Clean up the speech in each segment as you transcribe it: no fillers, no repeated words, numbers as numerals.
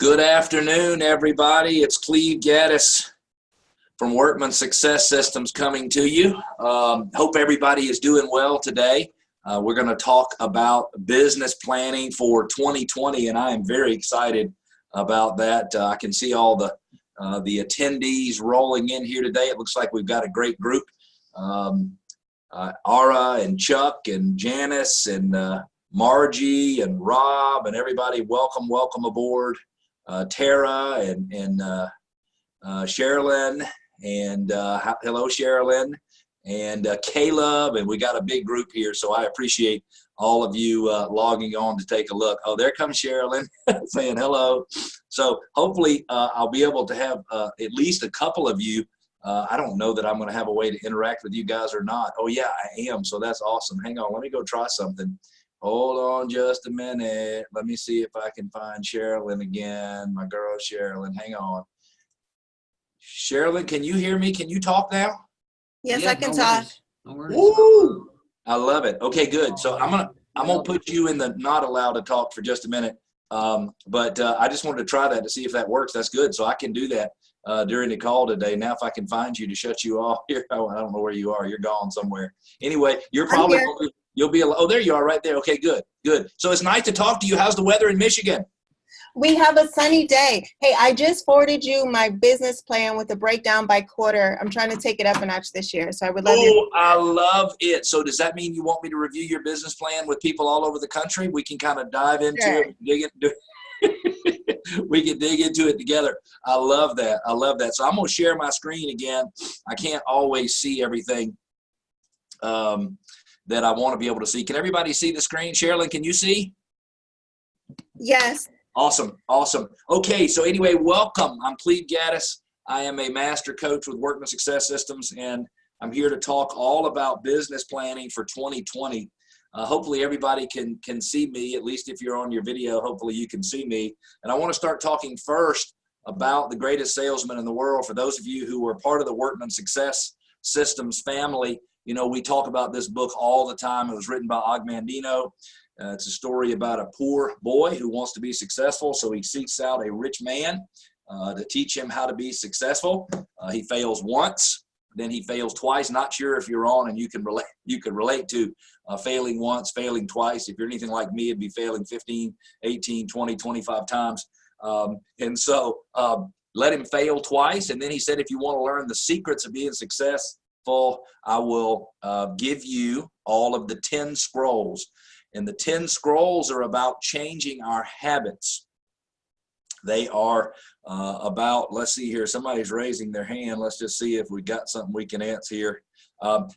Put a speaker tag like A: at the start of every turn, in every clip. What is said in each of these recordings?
A: Good afternoon, everybody. It's Cleve Gaddis from Workman Success Systems coming to you. Hope everybody is doing well today. We're going to talk about business planning for 2020, and I am very excited about that. I can see all the attendees rolling in here today. It looks like we've got a great group. Ara and Chuck and Janice and Margie and Rob and everybody, welcome aboard. Tara and Sherilyn and hello Sherilyn and Caleb, and we got a big group here, so I appreciate all of you logging on to take a look. Oh, there comes Sherilyn saying hello. So hopefully I'll be able to have at least a couple of you. I don't know that I'm going to have a way to interact with you guys or not. Oh yeah, I am, so that's awesome. Hang on, let me go try something. Hold on just a minute. Let me see if I can find Sherilyn again. My girl Sherilyn. Hang on. Sherilyn, can you hear me? Can you talk now?
B: Yes,
C: yeah,
B: I can
C: no
B: talk.
C: worries. No worries.
A: Woo! I love it. Okay, good. So I'm gonna put you in the not allowed to talk for just a minute. But I just wanted to try that to see if that works. That's good. So I can do that during the call today. Now, if I can find you to shut you off here, I don't know where you are. You're gone somewhere. Anyway, you're probably you'll be. Oh, there you are, right there. Okay, good. So it's nice to talk to you. How's the weather in Michigan?
B: We have a sunny day. Hey, I just forwarded you my business plan with a breakdown by quarter. I'm trying to take it up a notch this year, so I would love you.
A: I love it. So does that mean you want me to review your business plan with people all over the country? We can kind of dive into it, dig into it. We can dig into it together. I love that. So I'm going to share my screen again. I can't always see everything that I want to be able to see. Can everybody see the screen? Sherilyn, can you see?
B: Yes.
A: Awesome. Okay, so anyway, welcome. I'm Cleve Gaddis. I am a master coach with Workman Success Systems, and I'm here to talk all about business planning for 2020. Hopefully everybody can see me, at least if you're on your video, hopefully you can see me. And I want to start talking first about the greatest salesman in the world. For those of you who are part of the Workman Success Systems family, you know, we talk about this book all the time. It was written by Og Mandino. It's a story about a poor boy who wants to be successful, so he seeks out a rich man to teach him how to be successful. He fails once, then he fails twice. Not sure if you're on and you can relate to failing once, failing twice. If you're anything like me, it'd be failing 15, 18, 20, 25 times. And so let him fail twice. And then he said, if you want to learn the secrets of being successful, I will give you all of the 10 scrolls. And the 10 scrolls are about changing our habits. They are about, let's see here, somebody's raising their hand. Let's just see if we got something we can answer here.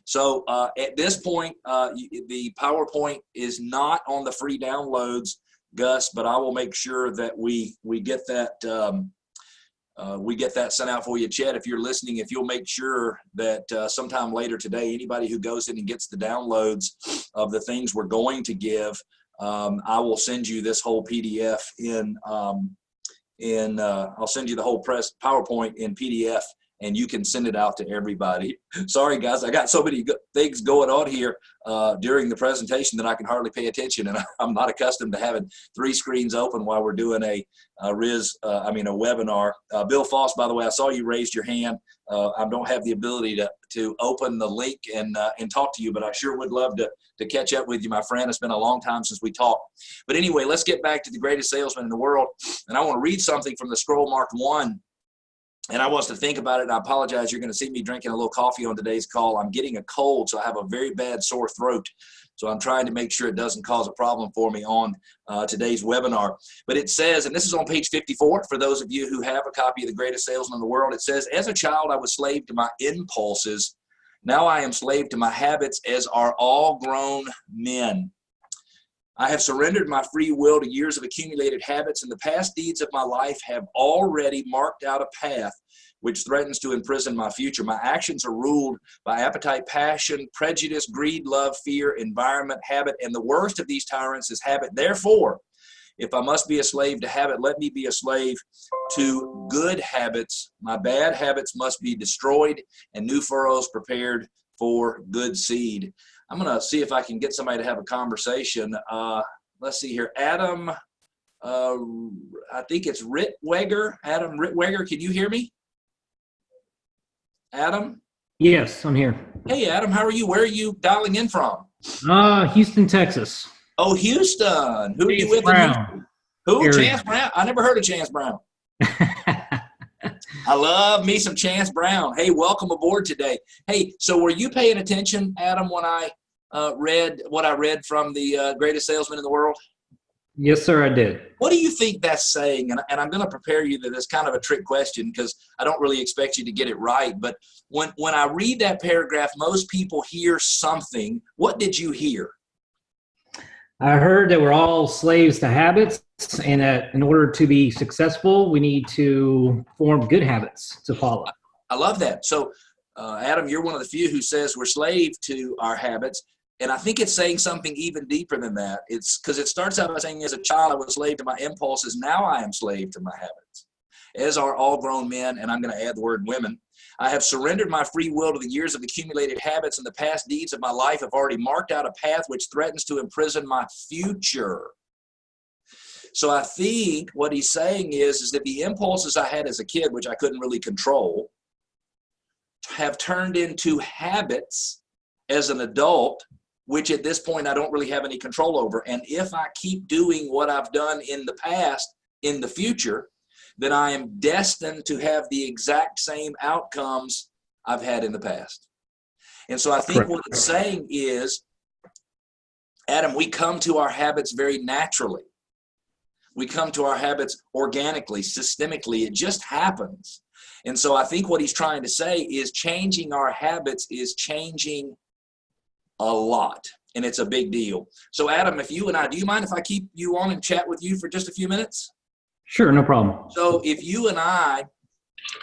A: So at this point, the PowerPoint is not on the free downloads, Gus, but I will make sure that we get that sent out for you. Chad, if you're listening, if you'll make sure that sometime later today, anybody who goes in and gets the downloads of the things we're going to give, I will send you this whole PDF I'll send you the whole PowerPoint in PDF, and you can send it out to everybody. Sorry, guys, I got so many things going on here during the presentation that I can hardly pay attention, and I'm not accustomed to having 3 screens open while we're doing a webinar. Bill Foss, by the way, I saw you raised your hand. I don't have the ability to open the link and talk to you, but I sure would love to catch up with you, my friend. It's been a long time since we talked. But anyway, let's get back to the greatest salesman in the world, and I want to read something from the scroll marked 1. And I want us to think about it, and I apologize. You're going to see me drinking a little coffee on today's call. I'm getting a cold, so I have a very bad sore throat. So I'm trying to make sure it doesn't cause a problem for me on today's webinar. But it says, and this is on page 54, for those of you who have a copy of The Greatest Salesman in the World, it says, as a child, I was slave to my impulses. Now I am slave to my habits, as are all grown men. I have surrendered my free will to years of accumulated habits, and the past deeds of my life have already marked out a path which threatens to imprison my future. My actions are ruled by appetite, passion, prejudice, greed, love, fear, environment, habit, and the worst of these tyrants is habit. Therefore, if I must be a slave to habit, let me be a slave to good habits. My bad habits must be destroyed and new furrows prepared for good seed. I'm going to see if I can get somebody to have a conversation. Let's see here. Adam I think it's Rittweger. Adam Rittweger, can you hear me? Adam?
C: Yes, I'm here.
A: Hey, Adam, how are you? Where are you dialing in from?
C: Houston, Texas.
A: Oh, Houston. Who are you with?
C: Brown.
A: Who?
C: Area.
A: Chance Brown? I never heard of Chance Brown. I love me some Chance Brown. Hey, welcome aboard today. Hey, so were you paying attention, Adam, when I read what I read from the greatest salesman in the world?
C: Yes, sir, I did.
A: What do you think that's saying? And I'm going to prepare you that it's kind of a trick question because I don't really expect you to get it right. But when I read that paragraph, most people hear something. What did you hear?
C: I heard that we're all slaves to habits, and that in order to be successful, we need to form good habits to follow.
A: I love that. So, Adam, you're one of the few who says we're slave to our habits. And I think it's saying something even deeper than that. It's because it starts out by saying, as a child, I was slave to my impulses. Now I am slave to my habits. As are all grown men, and I'm going to add the word women. I have surrendered my free will to the years of accumulated habits, and the past deeds of my life have already marked out a path which threatens to imprison my future. So I think what he's saying is that the impulses I had as a kid, which I couldn't really control, have turned into habits as an adult, which at this point I don't really have any control over. And if I keep doing what I've done in the past, in the future, then I am destined to have the exact same outcomes I've had in the past. And so I think
C: Correct.
A: what it's saying is, Adam, we come to our habits very naturally. We come to our habits organically, systemically. It just happens. And so I think what he's trying to say is changing our habits is changing a lot. And it's a big deal. So Adam, do you mind if I keep you on and chat with you for just a few minutes?
C: Sure, no problem.
A: So if you and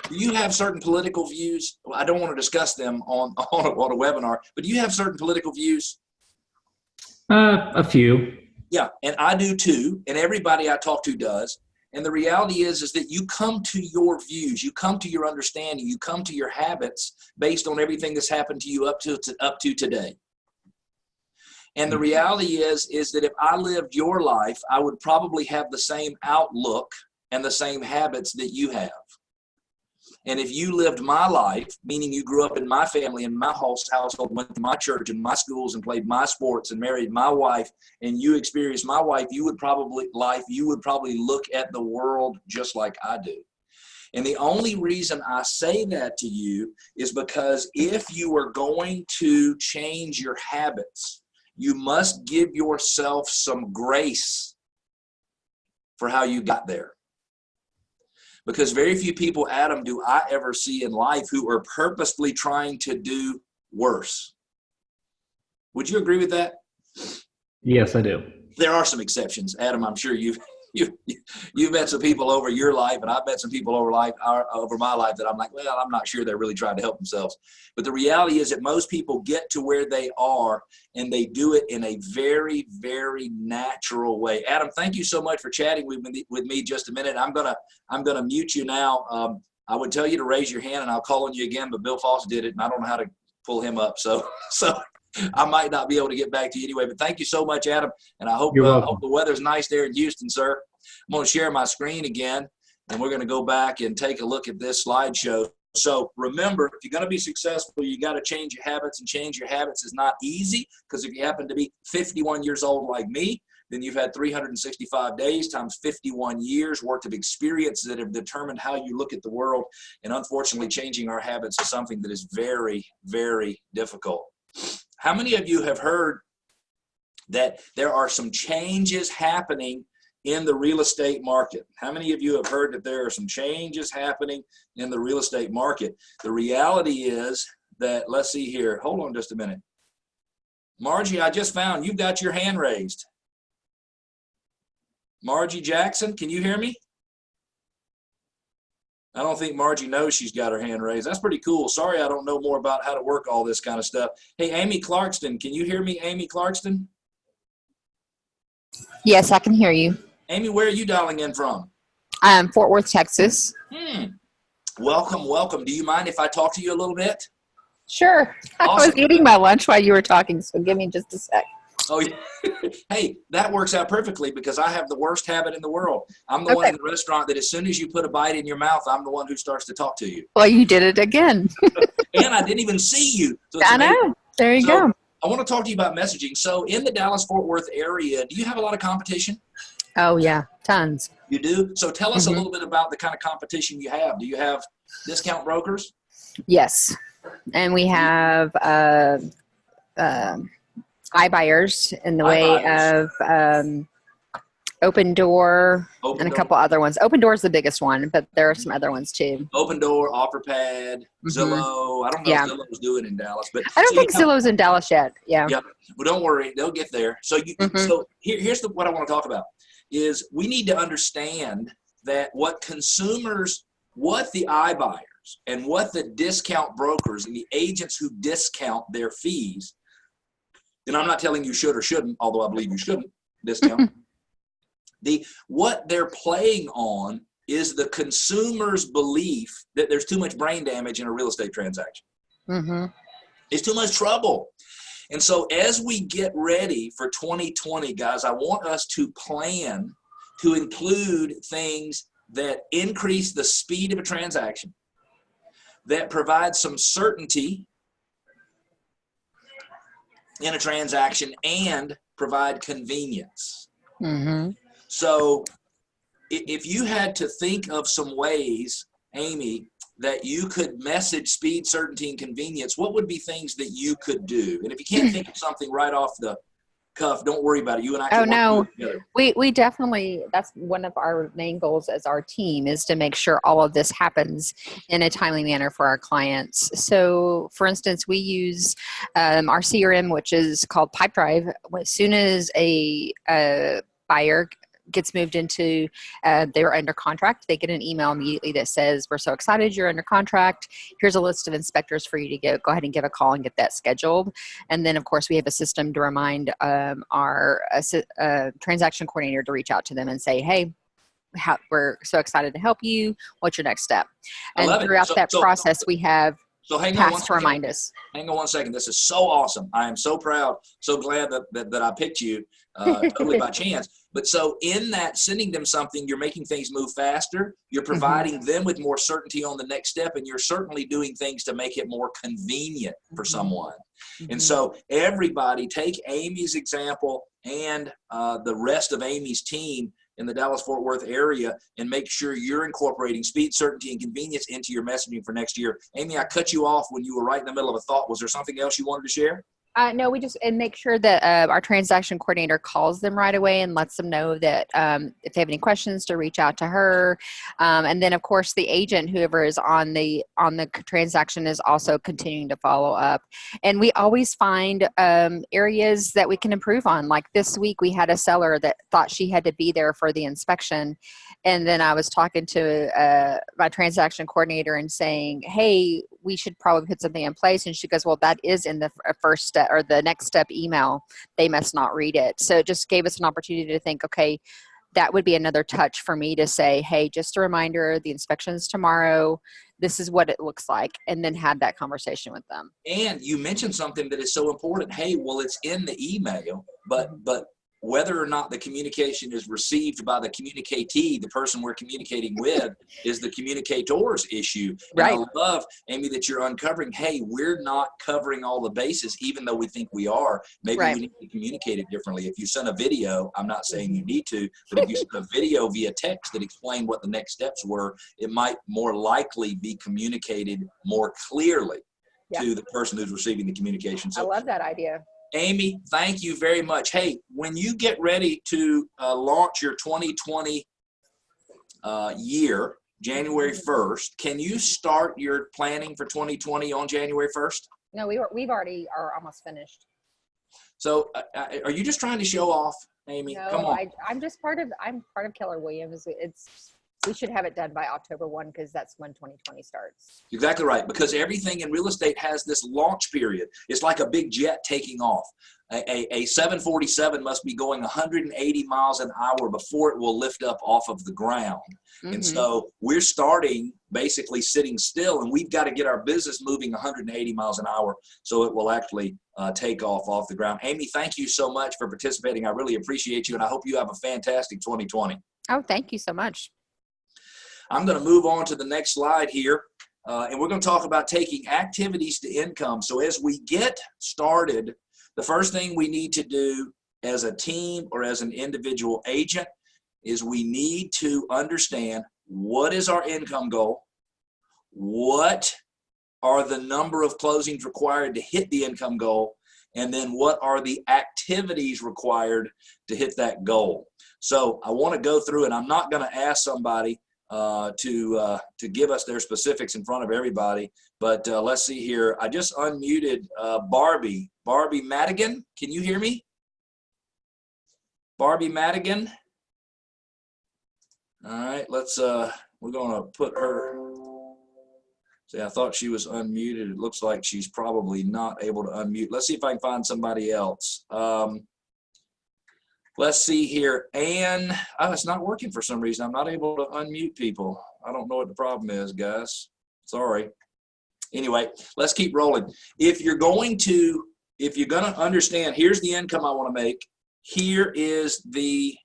A: do you have certain political views? Well, I don't want to discuss them on a webinar, but do you have certain political views?
C: A few.
A: Yeah, and I do too, and everybody I talk to does. And the reality is that you come to your views, you come to your understanding, you come to your habits based on everything that's happened to you up to today. And the reality is that if I lived your life, I would probably have the same outlook and the same habits that you have. And if you lived my life, meaning you grew up in my family, in my household, went to my church and my schools and played my sports and married my wife, and you experienced my wife, you would probably look at the world just like I do. And the only reason I say that to you is because if you are going to change your habits, you must give yourself some grace for how you got there. Because very few people, Adam, do I ever see in life who are purposefully trying to do worse. Would you agree with that?
C: Yes, I do.
A: There are some exceptions, Adam. I'm sure you've met some people over your life, and I've met some people over my life that I'm like, well, I'm not sure they're really trying to help themselves. But the reality is that most people get to where they are, and they do it in a very, very natural way. Adam, thank you so much for chatting with me just a minute. I'm gonna mute you now. I would tell you to raise your hand, and I'll call on you again, but Bill Foss did it, and I don't know how to pull him up. So I might not be able to get back to you anyway, but thank you so much, Adam. And I hope the weather's nice there in Houston, sir. I'm going to share my screen again, and we're going to go back and take a look at this slideshow. So remember, if you're going to be successful, you got to change your habits, and change your habits is not easy, because if you happen to be 51 years old like me, then you've had 365 days times 51 years worth of experience that have determined how you look at the world. And unfortunately, changing our habits is something that is very, very difficult. How many of you have heard that there are some changes happening in the real estate market? How many of you have heard that there are some changes happening in the real estate market? The reality is that, let's see here. Hold on just a minute. Margie, I just found you've got your hand raised. Margie Jackson, can you hear me? I don't think Margie knows she's got her hand raised. That's pretty cool. Sorry, I don't know more about how to work all this kind of stuff. Hey, Amy Clarkston, can you hear me, Amy Clarkston?
D: Yes, I can hear you.
A: Amy, where are you dialing in from?
D: I'm Fort Worth, Texas.
A: Welcome, welcome. Do you mind if I talk to you a little bit?
D: Sure.
A: Awesome.
D: I was eating my lunch while you were talking, so give me just a sec.
A: Oh, yeah. Hey, that works out perfectly because I have the worst habit in the world. I'm the one in the restaurant that as soon as you put a bite in your mouth, I'm the one who starts to talk to you.
D: Well, you did it again.
A: And I didn't even see you. So it's
D: I
A: amazing.
D: know. There you go.
A: I want to talk to you about messaging. So in the Dallas-Fort Worth area, do you have a lot of competition?
D: Oh, yeah. Tons.
A: You do? So tell us a little bit about the kind of competition you have. Do you have discount brokers?
D: Yes. And we have iBuyers in the way of Open Door and a couple other ones. Open Door is the biggest one, but there are some other ones too.
A: Open Door, OfferPad, Zillow. I don't know if Zillow's doing in Dallas, but
D: I don't think Zillow's in Dallas yet. Yeah.
A: Yeah. Well, don't worry, they'll get there. So so here's what I want to talk about is we need to understand that what consumers, what the iBuyers and what the discount brokers and the agents who discount their fees, and I'm not telling you should or shouldn't, although I believe you shouldn't discount. What they're playing on is the consumer's belief that there's too much brain damage in a real estate transaction. It's too much trouble. And so as we get ready for 2020, guys, I want us to plan to include things that increase the speed of a transaction, that provide some certainty in a transaction, and provide convenience. So if you had to think of some ways, Amy, that you could message speed, certainty, and convenience, what would be things that you could do? And if you can't think of something right off the cuff, don't worry about it. You and I can work together.
D: We definitely, that's one of our main goals as our team, is to make sure all of this happens in a timely manner for our clients. So for instance, we use our CRM, which is called Pipedrive. As soon as a buyer gets moved into, they're under contract, they get an email immediately that says, we're so excited you're under contract. Here's a list of inspectors for you to go ahead and give a call and get that scheduled. And then of course we have a system to remind our transaction coordinator to reach out to them and say, hey, we're so excited to help you. What's your next step? And throughout that process, we have tasks to remind us.
A: Hang on one second. This is so awesome. I am so proud, so glad that I picked you totally by chance. But so in that, sending them something, you're making things move faster. You're providing them with more certainty on the next step, and you're certainly doing things to make it more convenient for someone. And so everybody take Amy's example and the rest of Amy's team in the Dallas-Fort Worth area and make sure you're incorporating speed, certainty, and convenience into your messaging for next year. Amy, I cut you off when you were right in the middle of a thought. Was there something else you wanted to share?
D: No, we just make sure that our transaction coordinator calls them right away and lets them know that if they have any questions, to reach out to her. And then, of course, the agent, whoever is on the transaction, is also continuing to follow up. And we always find areas that we can improve on. Like this week, we had a seller that thought she had to be there for the inspection. And then I was talking to my transaction coordinator and saying, hey, we should probably put something in place. And she goes, well, that is in the first step or the next step email. They must not read it. So it just gave us an opportunity to think, okay, that would be another touch for me to say, hey, just a reminder, the inspection's tomorrow. This is what it looks like. And then have that conversation with them.
A: And you mentioned something that is so important. Hey, well, it's in the email, but whether or not the communication is received by the communicatee, the person we're communicating with, is the communicator's issue. And I love, Amy, that you're uncovering, hey, we're not covering all the bases, even though we think we are. Maybe we need to communicate it differently. If you send a video, I'm not saying you need to, but if you send a video via text that explained what the next steps were, it might more likely be communicated more clearly to the person who's receiving the communication. So
D: I love that idea.
A: Amy, thank you very much. Hey, when you get ready to launch your 2020 year, January 1st, can you start your planning for 2020 on January 1st?
D: No, we've already are almost finished.
A: So are you just trying to show off, Amy?
D: No,
A: come on.
D: I'm part of Keller Williams. We should have it done by October 1 because that's when 2020 starts.
A: Exactly right, because everything in real estate has this launch period. It's like a big jet taking off. A 747 must be going 180 miles an hour before it will lift up off of the ground. And so we're starting basically sitting still, and we've got to get our business moving 180 miles an hour so it will actually take off the ground. Amy, thank you so much for participating. I really appreciate you, and I hope you have a fantastic 2020.
D: Oh, thank you so much.
A: I'm going to move on to the next slide here, and we're going to talk about taking activities to income. So as we get started, the first thing we need to do as a team or as an individual agent is we need to understand what is our income goal, what are the number of closings required to hit the income goal, and then what are the activities required to hit that goal. So I want to go through, and I'm not going to ask somebody to give us their specifics in front of everybody, but let's see here. I just unmuted Barbie Madigan. Can you hear me? Barbie Madigan. All right, let's we're going to put her. See, I thought she was unmuted. It looks like she's probably not able to unmute. Let's see if I can find somebody else. Let's see here. Ann, it's not working for some reason. I'm not able to unmute people. I don't know what the problem is, guys. Sorry. Anyway, let's keep rolling. If you're going to understand, here's the income I want to make. Here is the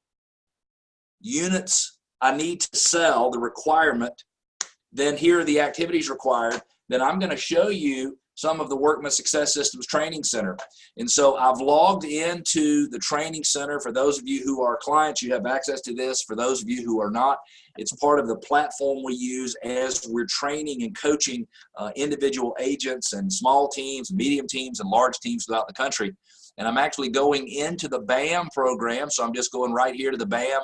A: units I need to sell, the requirement. Then here are the activities required. Then I'm going to show you some of the Workman Success Systems Training Center. And so I've logged into the training center. For those of you who are clients, you have access to this. For those of you who are not, it's part of the platform we use as we're training and coaching individual agents and small teams, medium teams, and large teams throughout the country. And I'm actually going into the BAM program. So I'm just going right here to the BAM.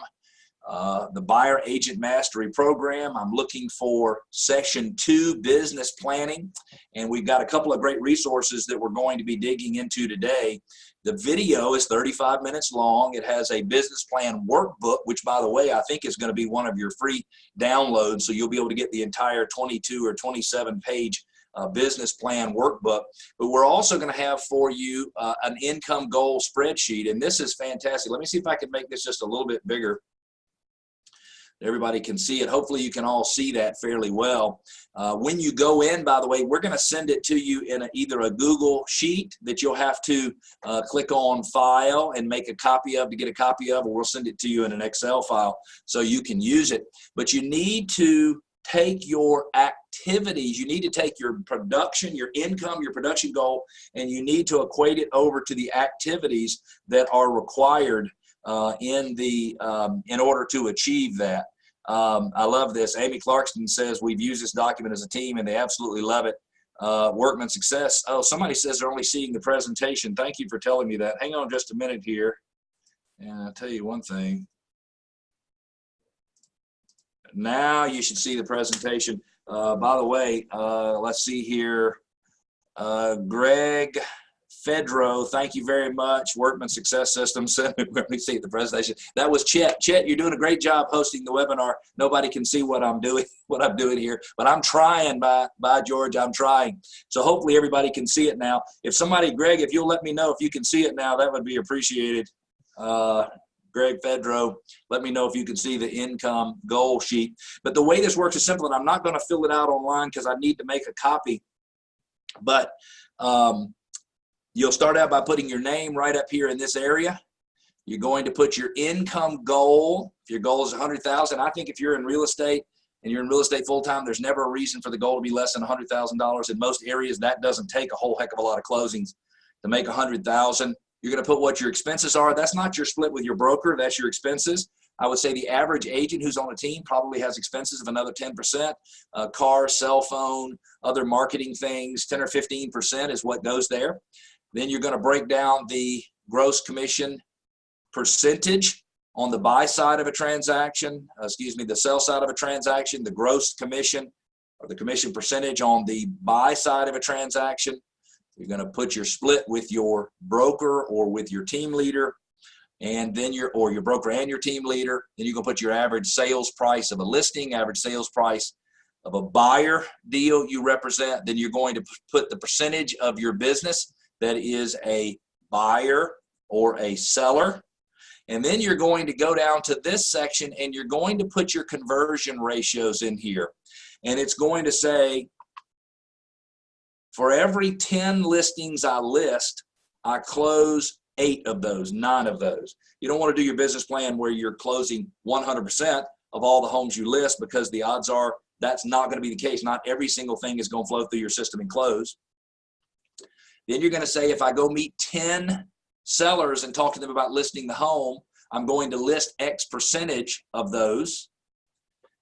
A: The Buyer Agent Mastery Program. I'm looking for Session 2, Business Planning, and we've got a couple of great resources that we're going to be digging into today. The video is 35 minutes long. It has a business plan workbook, which, by the way, I think is going to be one of your free downloads, so you'll be able to get the entire 22 or 27-page business plan workbook. But we're also going to have for you an income goal spreadsheet, and this is fantastic. Let me see if I can make this just a little bit bigger. Everybody can see it. Hopefully you can all see that fairly well. When you go in, by the way, we're going to send it to you in either a Google Sheet that you'll have to click on File and make a copy of to get a copy of, or we'll send it to you in an Excel file so you can use it. But you need to take your activities, you need to take your production, your income, your production goal, and you need to equate it over to the activities that are required in order to achieve that. I love this. Amy Clarkston says we've used this document as a team and they absolutely love it. Workman Success. Oh, somebody says they're only seeing the presentation. Thank you for telling me that. Hang on just a minute here. And I'll tell you one thing. Now you should see the presentation. By the way, let's see here. Greg Fedro, thank you very much. Workman Success Systems. Let me see the presentation. That was Chet. Chet, you're doing a great job hosting the webinar. Nobody can see what I'm doing here, but I'm trying. By George, I'm trying. So hopefully everybody can see it now. If somebody, Greg, if you'll let me know if you can see it now, that would be appreciated. Greg Fedro, let me know if you can see the income goal sheet. But the way this works is simple, and I'm not going to fill it out online because I need to make a copy. But you'll start out by putting your name right up here in this area. You're going to put your income goal. If your goal is $100,000, I think if you're in real estate and you're in real estate full-time, there's never a reason for the goal to be less than $100,000. In most areas, that doesn't take a whole heck of a lot of closings to make $100,000. You're going to put what your expenses are. That's not your split with your broker. That's your expenses. I would say the average agent who's on a team probably has expenses of another 10%. Car, cell phone, other marketing things, 10 or 15% is what goes there. Then you're going to break down the gross commission percentage on the buy side of a transaction, the sell side of a transaction, the gross commission or the commission percentage on the buy side of a transaction. You're going to put your split with your broker or with your team leader, and then your broker and your team leader. Then you're going to put your average sales price of a listing, average sales price of a buyer deal you represent. Then you're going to put the percentage of your business that is a buyer or a seller. And then you're going to go down to this section and you're going to put your conversion ratios in here. And it's going to say, for every 10 listings I list, I close 8 of those, 9 of those. You don't want to do your business plan where you're closing 100% of all the homes you list, because the odds are that's not going to be the case. Not every single thing is going to flow through your system and close. Then you're going to say, if I go meet 10 sellers and talk to them about listing the home, I'm going to list X percentage of those.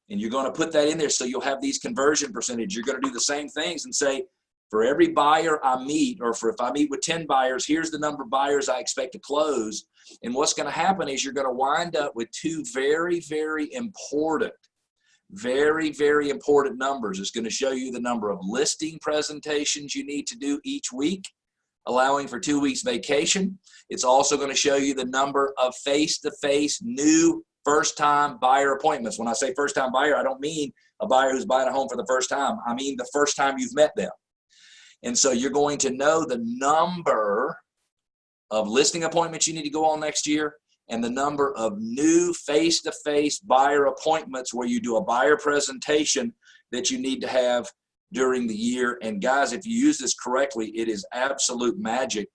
A: And you're going to put that in there so you'll have these conversion percentage. You're going to do the same things and say, for every buyer I meet, or if I meet with 10 buyers, here's the number of buyers I expect to close. And what's going to happen is you're going to wind up with 2 very, very important numbers. It's going to show you the number of listing presentations you need to do each week, allowing for 2 weeks vacation. It's also going to show you the number of face-to-face new first-time buyer appointments. When I say first-time buyer, I don't mean a buyer who's buying a home for the first time. I mean the first time you've met them. And so you're going to know the number of listing appointments you need to go on next year, and the number of new face-to-face buyer appointments where you do a buyer presentation that you need to have during the year. And guys, if you use this correctly, it is absolute magic.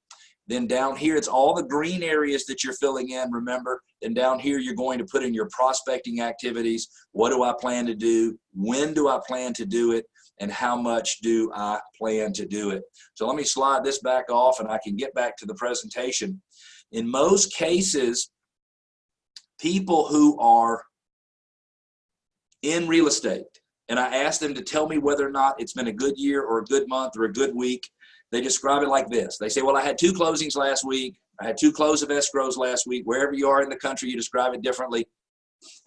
A: Then down here, it's all the green areas that you're filling in, remember. And down here, you're going to put in your prospecting activities. What do I plan to do? When do I plan to do it? And how much do I plan to do it? So let me slide this back off and I can get back to the presentation. In most cases, people who are in real estate, and I ask them to tell me whether or not it's been a good year or a good month or a good week, they describe it like this. They say, well, I had 2 closings last week. I had 2 close of escrows last week. Wherever you are in the country, you describe it differently.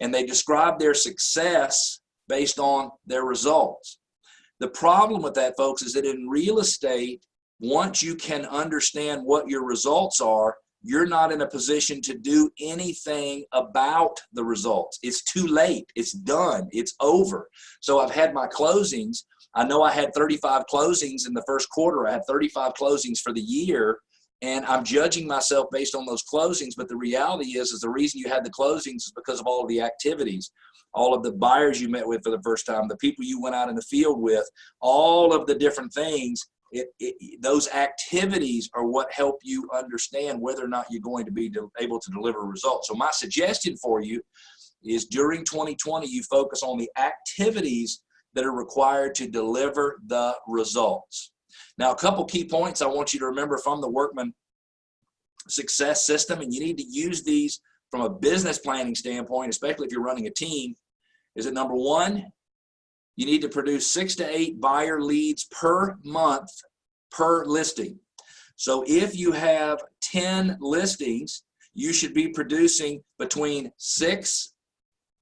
A: And they describe their success based on their results. The problem with that, folks, is that in real estate, once you can understand what your results are, you're not in a position to do anything about the results. It's too late. It's done. It's over. So I've had my closings. I know I had 35 closings in the first quarter. I had 35 closings for the year, and I'm judging myself based on those closings. But the reality is the reason you had the closings is because of all of the activities, all of the buyers you met with for the first time, the people you went out in the field with, all of the different things. Those activities are what help you understand whether or not you're going to be able to deliver results. So my suggestion for you is during 2020, you focus on the activities that are required to deliver the results. Now, a couple key points I want you to remember from the Workman Success System, and you need to use these from a business planning standpoint, especially if you're running a team, is that number 1, you need to produce 6 to 8 buyer leads per month per listing. So if you have 10 listings, you should be producing between 6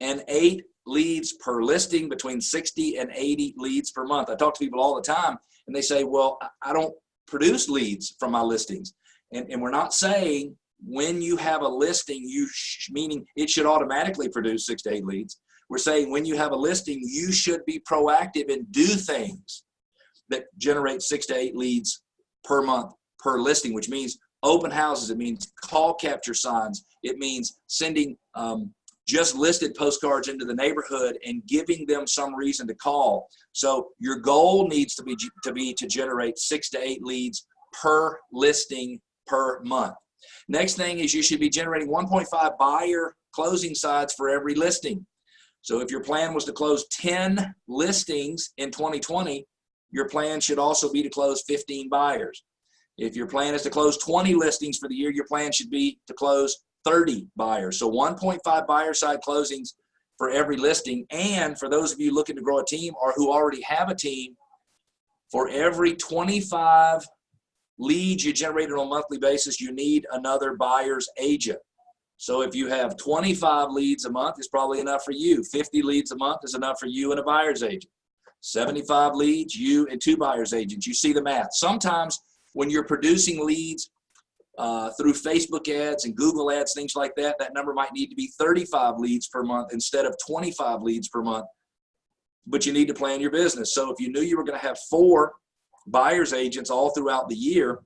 A: and 8 leads per listing, between 60 and 80 leads per month. I talk to people all the time and they say, well, I don't produce leads from my listings. And we're not saying when you have a listing, meaning it should automatically produce 6 to 8 leads. We're saying when you have a listing, you should be proactive and do things that generate 6 to 8 leads per month per listing, which means open houses. It means call capture signs. It means sending just listed postcards into the neighborhood and giving them some reason to call. So your goal needs to be to generate 6 to 8 leads per listing per month. Next thing is you should be generating 1.5 buyer closing sides for every listing. So if your plan was to close 10 listings in 2020, your plan should also be to close 15 buyers. If your plan is to close 20 listings for the year, your plan should be to close 30 buyers. So 1.5 buyer side closings for every listing. And for those of you looking to grow a team or who already have a team, for every 25 leads you generated on a monthly basis, you need another buyer's agent. So if you have 25 leads a month, it's probably enough for you. 50 leads a month is enough for you and a buyer's agent. 75 leads, you and 2 buyer's agents. You see the math. Sometimes when you're producing leads through Facebook ads and Google ads, things like that, that number might need to be 35 leads per month instead of 25 leads per month. But you need to plan your business. So if you knew you were going to have 4 buyer's agents all throughout the year,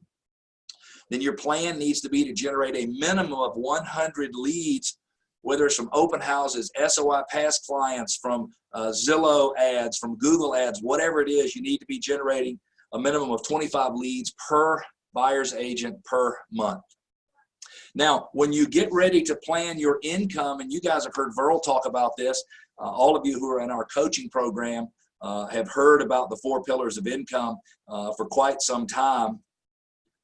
A: then your plan needs to be to generate a minimum of 100 leads, whether it's from open houses, SOI past clients, from Zillow ads, from Google ads, whatever it is, you need to be generating a minimum of 25 leads per buyer's agent per month. Now, when you get ready to plan your income, and you guys have heard Verl talk about this, all of you who are in our coaching program have heard about the 4 pillars of income for quite some time.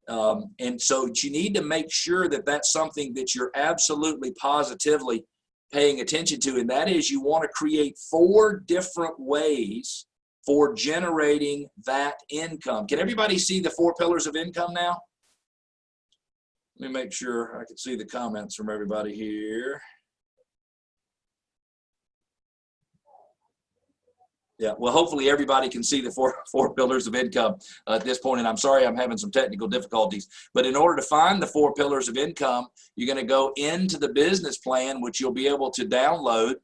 A: And so you need to make sure that that's something that you're absolutely positively paying attention to. And that is, you want to create 4 different ways for generating that income. Can everybody see the 4 pillars of income now? Let me make sure I can see the comments from everybody here. Yeah, well, hopefully everybody can see the four pillars of income at this point. And I'm sorry I'm having some technical difficulties. But in order to find the 4 pillars of income, you're going to go into the business plan, which you'll be able to download.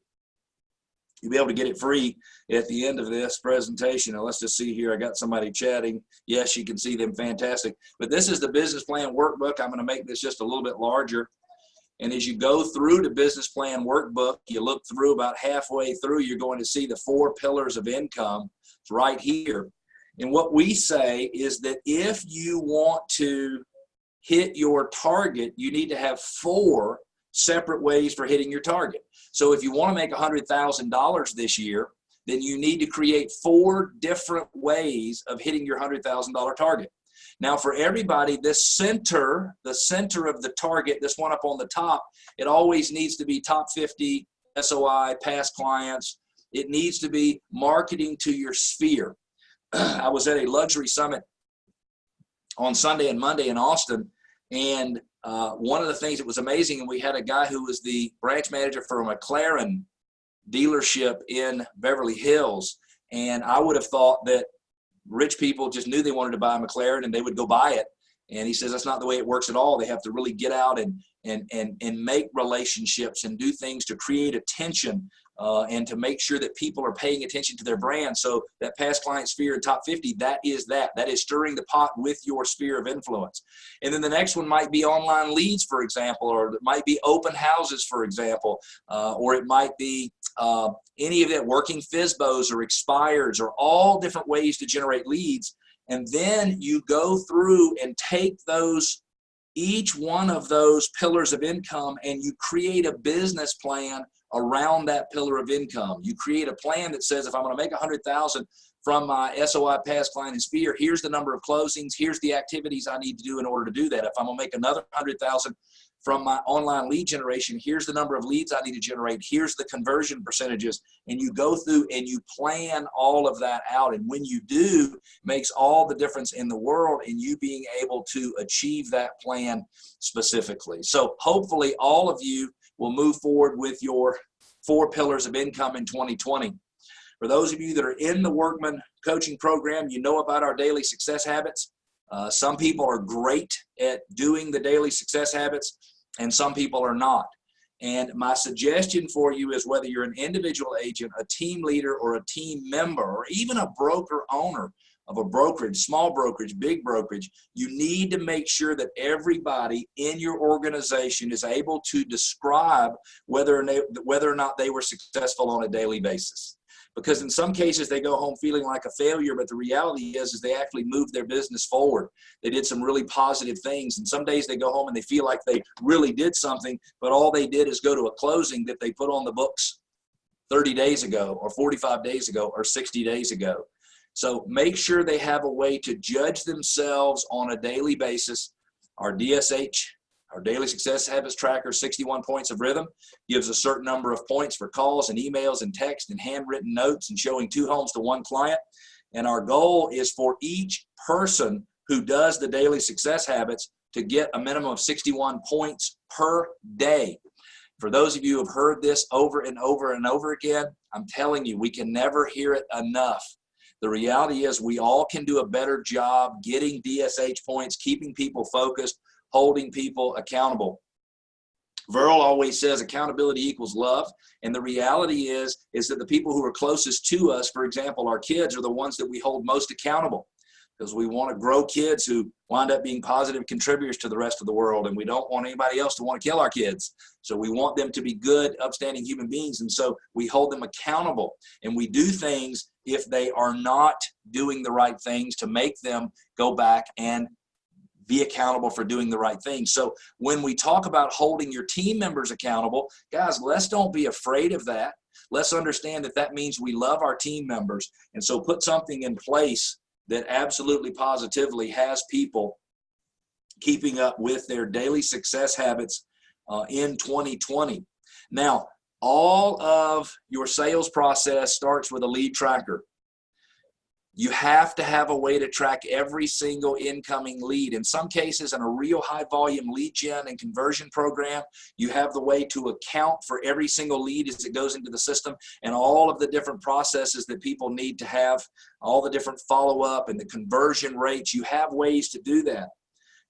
A: You'll be able to get it free at the end of this presentation. Now, let's just see here. I got somebody chatting. Yes, you can see them. Fantastic. But this is the business plan workbook. I'm going to make this just a little bit larger. And as you go through the business plan workbook, you look through about halfway through, you're going to see the 4 pillars of income. It's right here. And what we say is that if you want to hit your target, you need to have 4 separate ways for hitting your target. So if you want to make $100,000 this year, then you need to create 4 different ways of hitting your $100,000 target. Now, for everybody, the center of the target, this one up on the top, it always needs to be top 50 SOI, past clients. It needs to be marketing to your sphere. I was at a luxury summit on Sunday and Monday in Austin, and one of the things that was amazing, and we had a guy who was the branch manager for a McLaren dealership in Beverly Hills, and I would have thought that rich people just knew they wanted to buy a McLaren and they would go buy it. And he says that's not the way it works at all. They have to really get out and make relationships and do things to create attention and to make sure that people are paying attention to their brand. So that past client sphere and top 50, that is stirring the pot with your sphere of influence. And then the next one might be online leads, for example, or it might be open houses, for example, or it might be any of that, working FSBOs or expireds, or all different ways to generate leads. And then you go through and take each one of those pillars of income, and you create a business plan around that pillar of income. You create a plan that says, if I'm going to make $100,000 from my SOI, past client and sphere, here's the number of closings, here's the activities I need to do in order to do that. If I'm going to make another $100,000 from my online lead generation, here's the number of leads I need to generate, here's the conversion percentages, and you go through and you plan all of that out. And when you do, it makes all the difference in the world in you being able to achieve that plan specifically. So hopefully all of you will move forward with your 4 pillars of income in 2020. For those of you that are in the Workman coaching program, you know about our daily success habits. Some people are great at doing the daily success habits, and some people are not. And my suggestion for you is, whether you're an individual agent, a team leader, or a team member, or even a broker owner of a brokerage, small brokerage, big brokerage, you need to make sure that everybody in your organization is able to describe whether or not they were successful on a daily basis. Because in some cases they go home feeling like a failure, but the reality is they actually moved their business forward. They did some really positive things. And some days they go home and they feel like they really did something, but all they did is go to a closing that they put on the books 30 days ago or 45 days ago or 60 days ago. So make sure they have a way to judge themselves on a daily basis. Our DSH, our Daily Success Habits Tracker, 61 Points of Rhythm, gives a certain number of points for calls and emails and text and handwritten notes and showing 2 homes to 1 client. And our goal is for each person who does the Daily Success Habits to get a minimum of 61 points per day. For those of you who have heard this over and over and over again, I'm telling you, we can never hear it enough. The reality is we all can do a better job getting DSH points, keeping people focused, holding people accountable. Verl always says accountability equals love. And the reality is that the people who are closest to us, for example, our kids, are the ones that we hold most accountable, because we want to grow kids who wind up being positive contributors to the rest of the world. And we don't want anybody else to want to kill our kids. So we want them to be good, upstanding human beings. And so we hold them accountable, and we do things if they are not doing the right things to make them go back and be accountable for doing the right thing. So when we talk about holding your team members accountable, guys, let's don't be afraid of that. Let's understand that that means we love our team members. And so put something in place that absolutely positively has people keeping up with their daily success habits in 2020. Now, all of your sales process starts with a lead tracker. You have to have a way to track every single incoming lead. In some cases, in a real high volume lead gen and conversion program, you have the way to account for every single lead as it goes into the system and all of the different processes that people need to have, all the different follow-up and the conversion rates. You have ways to do that.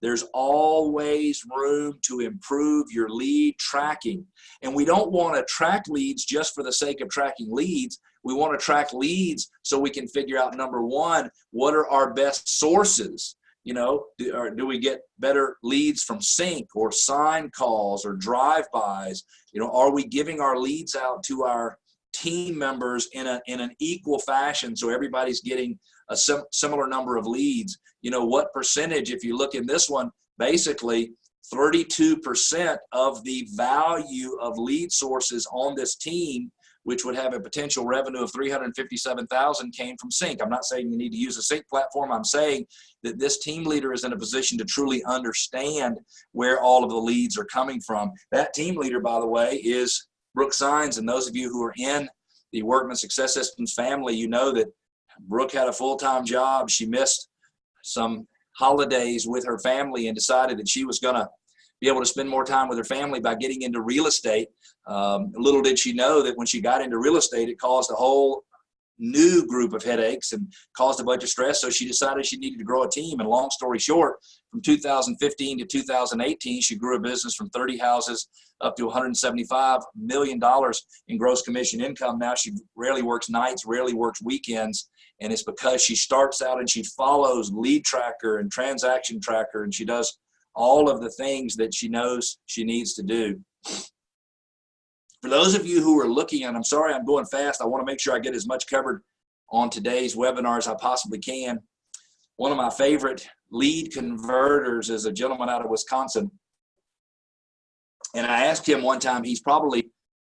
A: There's always room to improve your lead tracking. And we don't want to track leads just for the sake of tracking leads. We want to track leads so we can figure out, number one, what are our best sources? You know, do we get better leads from sync or sign calls or drive-bys? You know, are we giving our leads out to our team members in an equal fashion so everybody's getting a similar number of leads? You know, what percentage, if you look in this one, basically 32% of the value of lead sources on this team, which would have a potential revenue of $357,000, came from sync. I'm not saying you need to use a sync platform. I'm saying that this team leader is in a position to truly understand where all of the leads are coming from. That team leader, by the way, is Brooke Sines. And those of you who are in the Workman Success Systems family, you know that Brooke had a full-time job. She missed some holidays with her family and decided that she was going to be able to spend more time with her family by getting into real estate. Little did she know that when she got into real estate, it caused a whole new group of headaches and caused a bunch of stress. So she decided she needed to grow a team. And long story short, from 2015 to 2018, she grew a business from 30 houses up to $175 million in gross commission income. Now she rarely works nights, rarely works weekends. And it's because she starts out and she follows lead tracker and transaction tracker, and she does all of the things that she knows she needs to do. For those of you who are looking, and I'm sorry I'm going fast, I want to make sure I get as much covered on today's webinar as I possibly can. One of my favorite lead converters is a gentleman out of Wisconsin. And I asked him one time, he's probably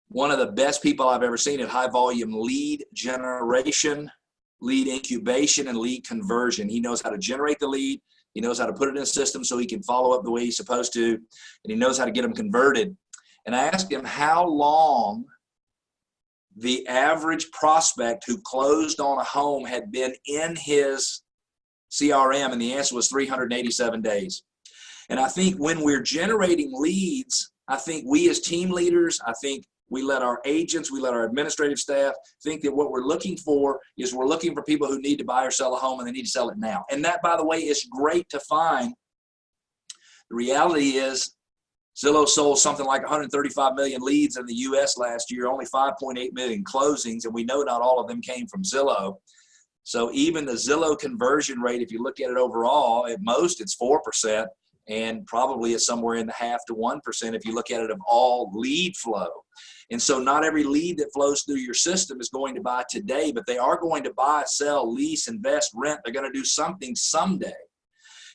A: one of the best people I've ever seen at high volume lead generation, lead incubation, and lead conversion. He knows how to generate the lead. He knows how to put it in a system so he can follow up the way he's supposed to. And he knows how to get them converted. And I asked him how long the average prospect who closed on a home had been in his CRM, and the answer was 387 days. And I think when we're generating leads, I think we as team leaders, I think we let our agents, we let our administrative staff think that what we're looking for is we're looking for people who need to buy or sell a home, and they need to sell it now. And that, by the way, is great to find. The reality is Zillow sold something like 135 million leads in the U.S. last year, only 5.8 million closings, and we know not all of them came from Zillow. So even the Zillow conversion rate, if you look at it overall, at most it's 4%, and probably it's somewhere in the 0.5% to 1% if you look at it of all lead flow. And so not every lead that flows through your system is going to buy today, but they are going to buy, sell, lease, invest, rent. They're going to do something someday.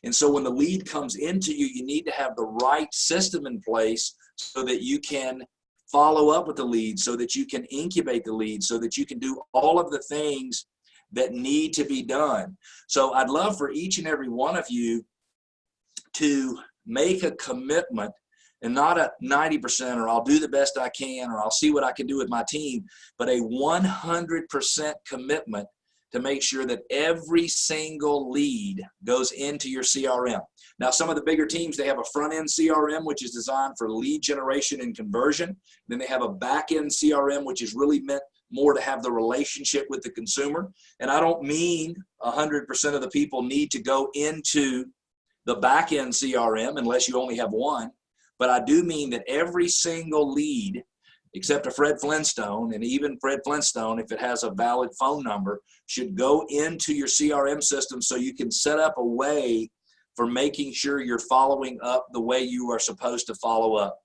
A: And so when the lead comes into you, you need to have the right system in place so that you can follow up with the lead, so that you can incubate the lead, so that you can do all of the things that need to be done. So I'd love for each and every one of you to make a commitment, and not a 90% or I'll do the best I can or I'll see what I can do with my team, but a 100% commitment to make sure that every single lead goes into your CRM. Now, some of the bigger teams, they have a front-end CRM, which is designed for lead generation and conversion. Then they have a back-end CRM, which is really meant more to have the relationship with the consumer. And I don't mean 100% of the people need to go into the back-end CRM unless you only have one. But I do mean that every single lead, except a Fred Flintstone, and even Fred Flintstone, if it has a valid phone number, should go into your CRM system so you can set up a way for making sure you're following up the way you are supposed to follow up.